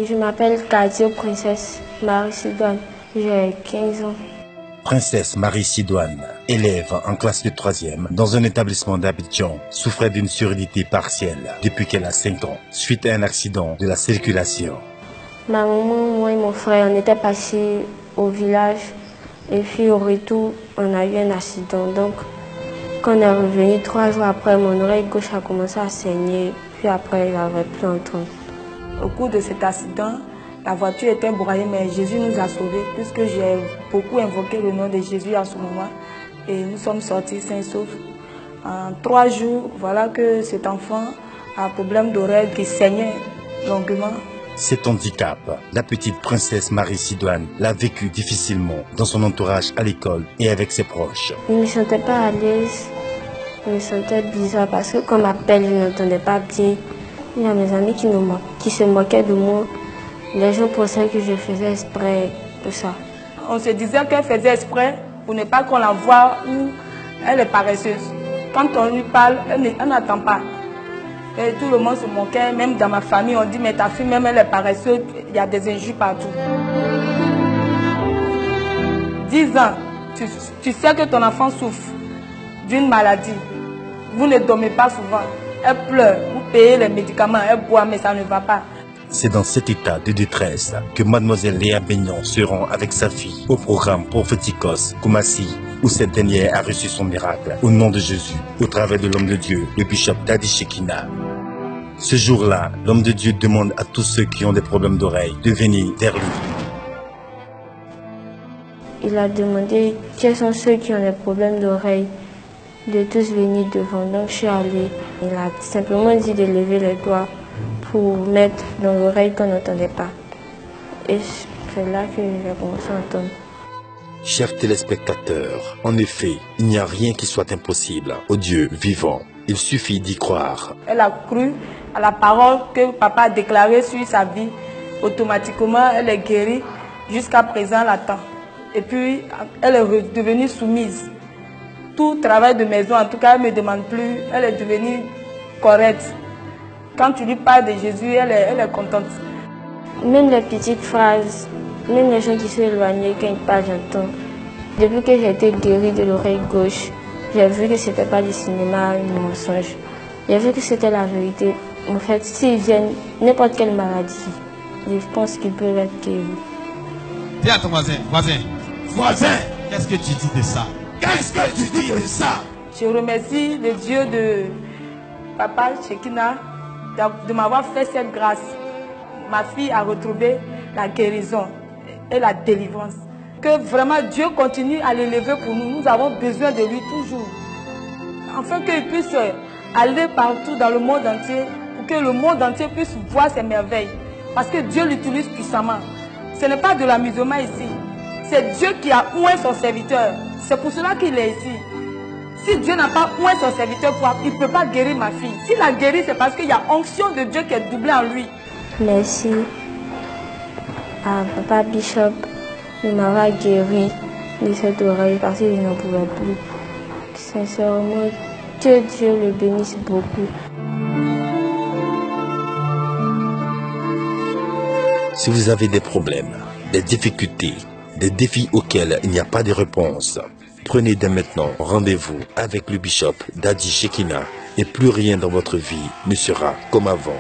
Je m'appelle Kadio Princesse Marie Sidoine, j'ai 15 ans. Princesse Marie Sidoine, élève en classe de 3e dans un établissement d'Abidjan, souffrait d'une surdité partielle depuis qu'elle a 5 ans, suite à un accident de la circulation. Ma maman, moi et mon frère, on était passés au village et puis au retour, on a eu un accident. Donc, quand on est revenu 3 jours après, mon oreille gauche a commencé à saigner, puis après, il n'avait plus entendu. Au cours de cet accident, la voiture était broyée, mais Jésus nous a sauvés, puisque j'ai beaucoup invoqué le nom de Jésus à ce moment. Et nous sommes sortis sains et saufs. En 3 jours, voilà que cet enfant a un problème d'oreille qui saignait longuement. Cet handicap, la petite princesse Marie Sidoine l'a vécu difficilement dans son entourage à l'école et avec ses proches. Je ne me sentais pas à l'aise, je me sentais bizarre parce que quand on m'appelle, je n'entendais pas bien. Il y a mes amis qui se moquaient de moi. Les gens pensaient que je faisais exprès de ça. On se disait qu'elle faisait exprès pour ne pas qu'on la voie où elle est paresseuse. Quand on lui parle, elle n'attend pas. Et tout le monde se moquait, même dans ma famille, on dit mais ta fille même elle est paresseuse, il y a des injures partout. 10 ans, tu sais que ton enfant souffre d'une maladie. Vous ne dormez pas souvent. Elle pleure, vous payez les médicaments, elle boit mais ça ne va pas. C'est dans cet état de détresse que mademoiselle Léa Beignan se rend avec sa fille au programme Prophéticos Koumassi, où cette dernière a reçu son miracle au nom de Jésus, au travers de l'homme de Dieu, le bishop Dadi Shekina. Ce jour-là, l'homme de Dieu demande à tous ceux qui ont des problèmes d'oreille de venir vers lui. Il a demandé quels sont ceux qui ont des problèmes d'oreille, de tous venir devant. Donc je suis allée. Il a simplement dit de lever les doigts pour mettre dans l'oreille qu'on n'entendait pas. Et c'est là que j'ai commencé à entendre. Chers téléspectateurs, en effet, il n'y a rien qui soit impossible au Dieu vivant. Il suffit d'y croire. Elle a cru à la parole que papa a déclarée sur sa vie. Automatiquement, elle est guérie. Jusqu'à présent, elle attend. Et puis, elle est devenue soumise. Tout travail de maison, en tout cas, elle ne me demande plus. Elle est devenue correcte. Quand tu lui parles de Jésus, elle est contente. Même les petites phrases, même les gens qui sont éloignés, quand ils parlent, j'entends. Depuis que j'ai été guérie de l'oreille gauche, j'ai vu que ce n'était pas du cinéma, un mensonge. J'ai vu que c'était la vérité. En fait, s'ils viennent, n'importe quelle maladie, je pense qu'ils peuvent être guéris. Dis à ton voisin, qu'est-ce que tu dis de ça? Qu'est-ce que tu dis de ça? Je remercie le Dieu de papa Shekina de m'avoir fait cette grâce. Ma fille a retrouvé la guérison et la délivrance. Que vraiment Dieu continue à l'élever pour nous. Nous avons besoin de lui toujours. Afin qu'il puisse aller partout dans le monde entier, pour que le monde entier puisse voir ses merveilles. Parce que Dieu l'utilise puissamment. Ce n'est pas de l'amusement ici. C'est Dieu qui a oué son serviteur. C'est pour cela qu'il est ici. Si Dieu n'a pas oué son serviteur, il ne peut pas guérir ma fille. S'il a guéri, c'est parce qu'il y a onction de Dieu qui est doublée en lui. Merci à papa Bishop de m'avoir guéri de cette oreille parce que je n'en pouvais plus. Sincèrement, que Dieu le bénisse beaucoup. Si vous avez des problèmes, des difficultés, des défis auxquels il n'y a pas de réponse, prenez dès maintenant rendez-vous avec le bishop Dadi Shekina et plus rien dans votre vie ne sera comme avant.